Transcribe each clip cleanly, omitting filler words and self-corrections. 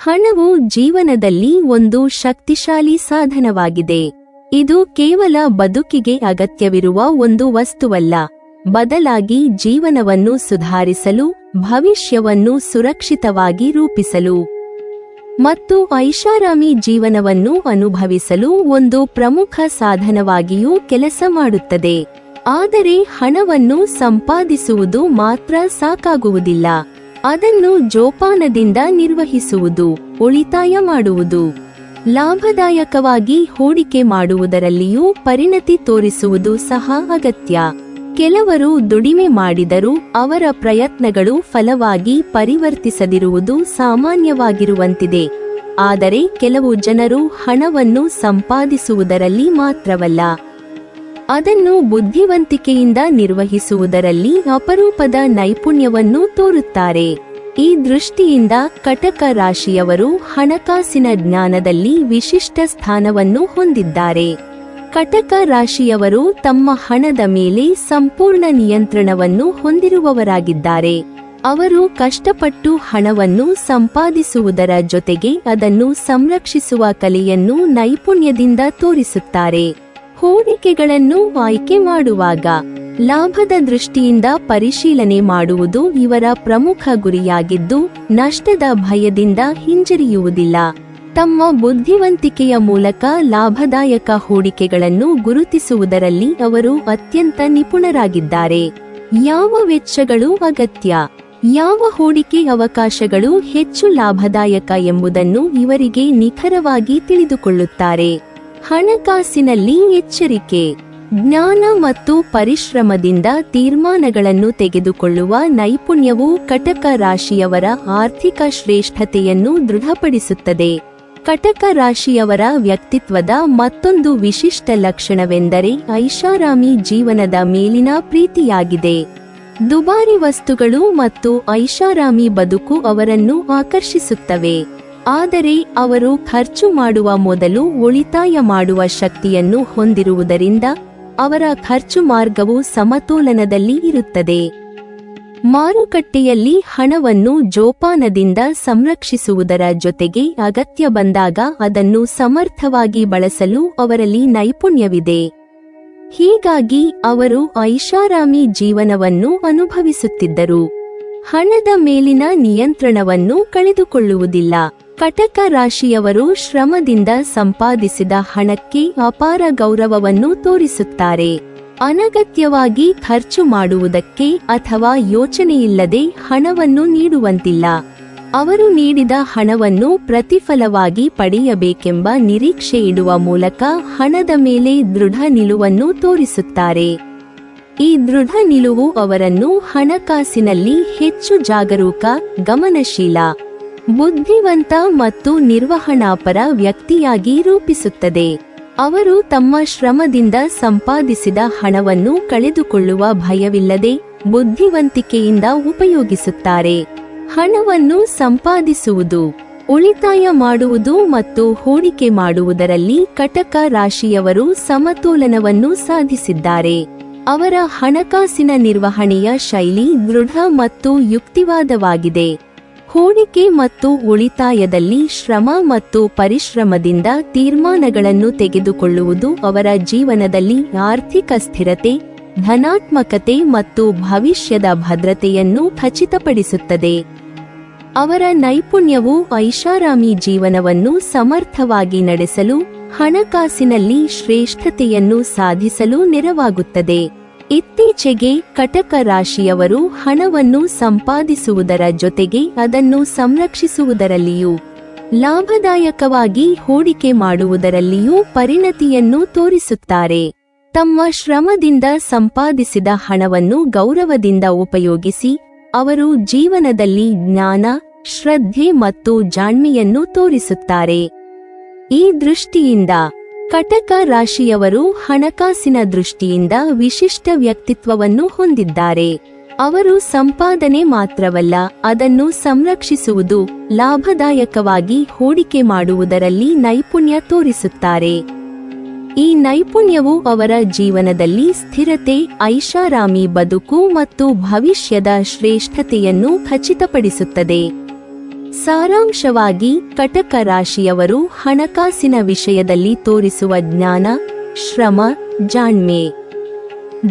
ಹಣವು ಜೀವನದಲ್ಲಿ ಒಂದು ಶಕ್ತಿಶಾಲಿ ಸಾಧನವಾಗಿದೆ. ಇದು ಕೇವಲ ಬದುಕಿಗೆ ಅಗತ್ಯವಿರುವ ಒಂದು ವಸ್ತುವಲ್ಲ, ಬದಲಾಗಿ ಜೀವನವನ್ನು ಸುಧಾರಿಸಲು, ಭವಿಷ್ಯವನ್ನು ಸುರಕ್ಷಿತವಾಗಿ ರೂಪಿಸಲು ಮತ್ತು ಐಷಾರಾಮಿ ಜೀವನವನ್ನು ಅನುಭವಿಸಲು ಒಂದು ಪ್ರಮುಖ ಸಾಧನವಾಗಿಯೂ ಕೆಲಸ ಮಾಡುತ್ತದೆ. ಆದರೆ ಹಣವನ್ನು ಸಂಪಾದಿಸುವುದು ಮಾತ್ರ ಸಾಕಾಗುವುದಿಲ್ಲ. ಅದನ್ನು ಜೋಪಾನದಿಂದ ನಿರ್ವಹಿಸುವುದು, ಉಳಿತಾಯ ಮಾಡುವುದು, ಲಾಭದಾಯಕವಾಗಿ ಹೂಡಿಕೆ ಮಾಡುವುದರಲ್ಲಿಯೂ ಪರಿಣತಿ ತೋರಿಸುವುದು ಸಹ ಅಗತ್ಯ. ಕೆಲವರು ದುಡಿಮೆ ಮಾಡಿದರೂ ಅವರ ಪ್ರಯತ್ನಗಳು ಫಲವಾಗಿ ಪರಿವರ್ತಿಸದಿರುವುದು ಸಾಮಾನ್ಯವಾಗಿರುವಂತಿದೆ. ಆದರೆ ಕೆಲವು ಜನರು ಹಣವನ್ನು ಸಂಪಾದಿಸುವುದರಲ್ಲಿ ಮಾತ್ರವಲ್ಲ, ಅದನ್ನು ಬುದ್ಧಿವಂತಿಕೆಯಿಂದ ನಿರ್ವಹಿಸುವುದರಲ್ಲಿ ಅಪರೂಪದ ನೈಪುಣ್ಯವನ್ನು ತೋರುತ್ತಾರೆ. ಈ ದೃಷ್ಟಿಯಿಂದ ಕಟಕ ರಾಶಿಯವರು ಹಣಕಾಸಿನ ಜ್ಞಾನದಲ್ಲಿ ವಿಶಿಷ್ಟ ಸ್ಥಾನವನ್ನು ಹೊಂದಿದ್ದಾರೆ. ಕಟಕ ರಾಶಿಯವರು ತಮ್ಮ ಹಣದ ಮೇಲೆ ಸಂಪೂರ್ಣ ನಿಯಂತ್ರಣವನ್ನು ಹೊಂದಿರುವವರಾಗಿದ್ದಾರೆ. ಅವರು ಕಷ್ಟಪಟ್ಟು ಹಣವನ್ನು ಸಂಪಾದಿಸುವುದರ ಜೊತೆಗೆ ಅದನ್ನು ಸಂರಕ್ಷಿಸುವ ಕಲೆಯನ್ನು ನೈಪುಣ್ಯದಿಂದ ತೋರಿಸುತ್ತಾರೆ. ಹೂಡಿಕೆಗಳನ್ನು ಆಯ್ಕೆ ಮಾಡುವಾಗ ಲಾಭದ ದೃಷ್ಟಿಯಿಂದ ಪರಿಶೀಲನೆ ಮಾಡುವುದು ಇವರ ಪ್ರಮುಖ ಗುರಿಯಾಗಿದ್ದು, ನಷ್ಟದ ಭಯದಿಂದ ಹಿಂಜರಿಯುವುದಿಲ್ಲ. ತಮ್ಮ ಬುದ್ಧಿವಂತಿಕೆಯ ಮೂಲಕ ಲಾಭದಾಯಕ ಹೂಡಿಕೆಗಳನ್ನು ಗುರುತಿಸುವುದರಲ್ಲಿ ಅವರು ಅತ್ಯಂತ ನಿಪುಣರಾಗಿದ್ದಾರೆ. ಯಾವ ವೆಚ್ಚಗಳು ಅಗತ್ಯ, ಯಾವ ಹೂಡಿಕೆ ಅವಕಾಶಗಳು ಹೆಚ್ಚು ಲಾಭದಾಯಕ ಎಂಬುದನ್ನು ಇವರಿಗೆ ನಿಖರವಾಗಿ ತಿಳಿದುಕೊಳ್ಳುತ್ತಾರೆ. ಹಣಕಾಸಿನಲ್ಲಿ ಎಚ್ಚರಿಕೆ, ಜ್ಞಾನ ಮತ್ತು ಪರಿಶ್ರಮದಿಂದ ತೀರ್ಮಾನಗಳನ್ನು ತೆಗೆದುಕೊಳ್ಳುವ ನೈಪುಣ್ಯವು ಕಟಕ ರಾಶಿಯವರ ಆರ್ಥಿಕ ಶ್ರೇಷ್ಠತೆಯನ್ನು ದೃಢಪಡಿಸುತ್ತದೆ. ಕಟಕ ರಾಶಿಯವರ ವ್ಯಕ್ತಿತ್ವದ ಮತ್ತೊಂದು ವಿಶಿಷ್ಟ ಲಕ್ಷಣವೆಂದರೆ ಐಷಾರಾಮಿ ಜೀವನದ ಮೇಲಿನ ಪ್ರೀತಿಯಾಗಿದೆ. ದುಬಾರಿ ವಸ್ತುಗಳು ಮತ್ತು ಐಷಾರಾಮಿ ಬದುಕು ಅವರನ್ನು ಆಕರ್ಷಿಸುತ್ತವೆ. ಆದರೆ ಅವರು ಖರ್ಚು ಮಾಡುವ ಮೊದಲು ಉಳಿತಾಯ ಮಾಡುವ ಶಕ್ತಿಯನ್ನು ಹೊಂದಿರುವುದರಿಂದ ಅವರ ಖರ್ಚು ಮಾರ್ಗವು ಸಮತೋಲನದಲ್ಲಿ ಇರುತ್ತದೆ. ಮಾರುಕಟ್ಟೆಯಲ್ಲಿ ಹಣವನ್ನು ಜೋಪಾನದಿಂದ ಸಂರಕ್ಷಿಸುವುದರ ಜೊತೆಗೆ ಅಗತ್ಯ ಬಂದಾಗ ಅದನ್ನು ಸಮರ್ಥವಾಗಿ ಬಳಸಲು ಅವರಲ್ಲಿ ನೈಪುಣ್ಯವಿದೆ. ಹೀಗಾಗಿ ಅವರು ಐಷಾರಾಮಿ ಜೀವನವನ್ನು ಅನುಭವಿಸುತ್ತಿದ್ದರು. ಹಣದ ಮೇಲಿನ ನಿಯಂತ್ರಣವನ್ನು ಕಳೆದುಕೊಳ್ಳುವುದಿಲ್ಲ. ಕಟಕ ರಾಶಿಯವರು ಶ್ರಮದಿಂದ ಸಂಪಾದಿಸಿದ ಹಣಕ್ಕೆ ಅಪಾರ ಗೌರವವನ್ನು ತೋರಿಸುತ್ತಾರೆ. ಅನಗತ್ಯವಾಗಿ ಖರ್ಚು ಮಾಡುವುದಕ್ಕೆ ಅಥವಾ ಯೋಚನೆಯಿಲ್ಲದೆ ಹಣವನ್ನು ನೀಡುವಂತಿಲ್ಲ. ಅವರು ನೀಡಿದ ಹಣವನ್ನು ಪ್ರತಿಫಲವಾಗಿ ಪಡೆಯಬೇಕೆಂಬ ನಿರೀಕ್ಷೆ ಇಡುವ ಮೂಲಕ ಹಣದ ಮೇಲೆ ದೃಢ ನಿಲುವನ್ನು ತೋರಿಸುತ್ತಾರೆ. ಈ ದೃಢ ನಿಲುವು ಅವರನ್ನು ಹಣಕಾಸಿನಲ್ಲಿ ಹೆಚ್ಚು ಜಾಗರೂಕ, ಗಮನಶೀಲ, ಬುದ್ಧಿವಂತ ಮತ್ತು ನಿರ್ವಹಣಾಪರ ವ್ಯಕ್ತಿಯಾಗಿ ರೂಪಿಸುತ್ತದೆ. ಅವರು ತಮ್ಮ ಶ್ರಮದಿಂದ ಸಂಪಾದಿಸಿದ ಹಣವನ್ನು ಕಳೆದುಕೊಳ್ಳುವ ಭಯವಿಲ್ಲದೆ ಬುದ್ಧಿವಂತಿಕೆಯಿಂದ ಉಪಯೋಗಿಸುತ್ತಾರೆ. ಹಣವನ್ನು ಸಂಪಾದಿಸುವುದು, ಉಳಿತಾಯ ಮಾಡುವುದು ಮತ್ತು ಹೂಡಿಕೆ ಮಾಡುವುದರಲ್ಲಿ ಕಟಕ ರಾಶಿಯವರು ಸಮತೋಲನವನ್ನು ಸಾಧಿಸಿದ್ದಾರೆ. ಅವರ ಹಣಕಾಸಿನ ನಿರ್ವಹಣೆಯ ಶೈಲಿ ದೃಢ ಮತ್ತು ಯುಕ್ತಿವಾದವಾಗಿದೆ. ಹೂಡಿಕೆ ಮತ್ತು ಉಳಿತಾಯದಲ್ಲಿ ಶ್ರಮ ಮತ್ತು ಪರಿಶ್ರಮದಿಂದ ತೀರ್ಮಾನಗಳನ್ನು ತೆಗೆದುಕೊಳ್ಳುವುದು ಅವರ ಜೀವನದಲ್ಲಿ ಆರ್ಥಿಕ ಸ್ಥಿರತೆ, ಧನಾತ್ಮಕತೆ ಮತ್ತು ಭವಿಷ್ಯದ ಭದ್ರತೆಯನ್ನು ಖಚಿತಪಡಿಸುತ್ತದೆ. ಅವರ ನೈಪುಣ್ಯವು ಐಷಾರಾಮಿ ಜೀವನವನ್ನು ಸಮರ್ಥವಾಗಿ ನಡೆಸಲು, ಹಣಕಾಸಿನಲ್ಲಿ ಶ್ರೇಷ್ಠತೆಯನ್ನು ಸಾಧಿಸಲು ನೆರವಾಗುತ್ತದೆ. ಇತ್ತೀಚೆಗೆ ಕಟಕ ರಾಶಿಯವರು ಹಣವನ್ನು ಸಂಪಾದಿಸುವುದರ ಜೊತೆಗೆ ಅದನ್ನು ಸಂರಕ್ಷಿಸುವುದರಲ್ಲಿಯೂ, ಲಾಭದಾಯಕವಾಗಿ ಹೂಡಿಕೆ ಮಾಡುವುದರಲ್ಲಿಯೂ ಪರಿಣತಿಯನ್ನು ತೋರಿಸುತ್ತಾರೆ. ತಮ್ಮ ಶ್ರಮದಿಂದ ಸಂಪಾದಿಸಿದ ಹಣವನ್ನು ಗೌರವದಿಂದ ಉಪಯೋಗಿಸಿ ಅವರು ಜೀವನದಲ್ಲಿ ಜ್ಞಾನ, ಶ್ರದ್ಧೆ ಮತ್ತು ಜಾಣ್ಮೆಯನ್ನು ತೋರಿಸುತ್ತಾರೆ. ಈ ದೃಷ್ಟಿಯಿಂದ ಕಟಕ ರಾಶಿಯವರು ಹಣಕಾಸಿನ ದೃಷ್ಟಿಯಿಂದ ವಿಶಿಷ್ಟ ವ್ಯಕ್ತಿತ್ವವನ್ನು ಹೊಂದಿದ್ದಾರೆ. ಅವರು ಸಂಪಾದನೆ ಮಾತ್ರವಲ್ಲ, ಅದನ್ನು ಸಂರಕ್ಷಿಸುವುದು, ಲಾಭದಾಯಕವಾಗಿ ಹೂಡಿಕೆ ಮಾಡುವುದರಲ್ಲಿ ನೈಪುಣ್ಯ ತೋರಿಸುತ್ತಾರೆ. ಈ ನೈಪುಣ್ಯವು ಅವರ ಜೀವನದಲ್ಲಿ ಸ್ಥಿರತೆ, ಐಷಾರಾಮಿ ಬದುಕು ಮತ್ತು ಭವಿಷ್ಯದ ಶ್ರೇಷ್ಠತೆಯನ್ನು ಖಚಿತಪಡಿಸುತ್ತದೆ. ಸಾರಾಂಶವಾಗಿ ಕಟಕ ರಾಶಿಯವರು ಹಣಕಾಸಿನ ವಿಷಯದಲ್ಲಿ ತೋರಿಸುವ ಜ್ಞಾನ, ಶ್ರಮ, ಜಾಣ್ಮೆ,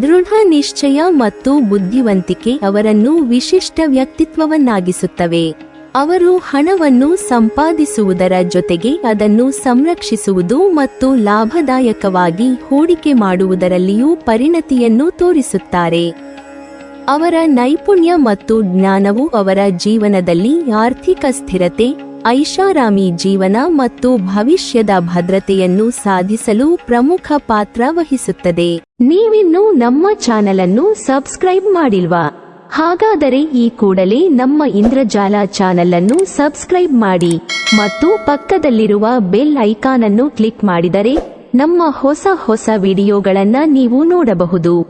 ದೃಢ ನಿಶ್ಚಯ ಮತ್ತು ಬುದ್ಧಿವಂತಿಕೆ ಅವರನ್ನು ವಿಶಿಷ್ಟ ವ್ಯಕ್ತಿತ್ವವನ್ನಾಗಿಸುತ್ತವೆ. ಅವರು ಹಣವನ್ನು ಸಂಪಾದಿಸುವುದರ ಜೊತೆಗೆ ಅದನ್ನು ಸಂರಕ್ಷಿಸುವುದು ಮತ್ತು ಲಾಭದಾಯಕವಾಗಿ ಹೂಡಿಕೆ ಮಾಡುವುದರಲ್ಲಿಯೂ ಪರಿಣತಿಯನ್ನು ತೋರಿಸುತ್ತಾರೆ. ಅವರ ನೈಪುಣ್ಯ ಮತ್ತು ಜ್ಞಾನವು ಅವರ ಜೀವನದಲ್ಲಿ ಆರ್ಥಿಕ ಸ್ಥಿರತೆ, ಐಷಾರಾಮಿ ಜೀವನ ಮತ್ತು ಭವಿಷ್ಯದ ಭದ್ರತೆಯನ್ನು ಸಾಧಿಸಲು ಪ್ರಮುಖ ಪಾತ್ರ ವಹಿಸುತ್ತದೆ. ನೀವಿನ್ನೂ ನಮ್ಮ ಚಾನೆಲ್ ಅನ್ನು ಸಬ್ಸ್ಕ್ರೈಬ್ ಮಾಡಿಲ್ವಾ? ಹಾಗಾದರೆ ಈ ಕೂಡಲೇ ನಮ್ಮ ಇಂದ್ರಜಾಲ ಚಾನೆಲ್ ಅನ್ನು ಸಬ್ಸ್ಕ್ರೈಬ್ ಮಾಡಿ ಮತ್ತು ಪಕ್ಕದಲ್ಲಿರುವ ಬೆಲ್ ಐಕಾನ್ ಅನ್ನು ಕ್ಲಿಕ್ ಮಾಡಿದರೆ ನಮ್ಮ ಹೊಸ ವಿಡಿಯೋಗಳನ್ನು ನೀವು ನೋಡಬಹುದು.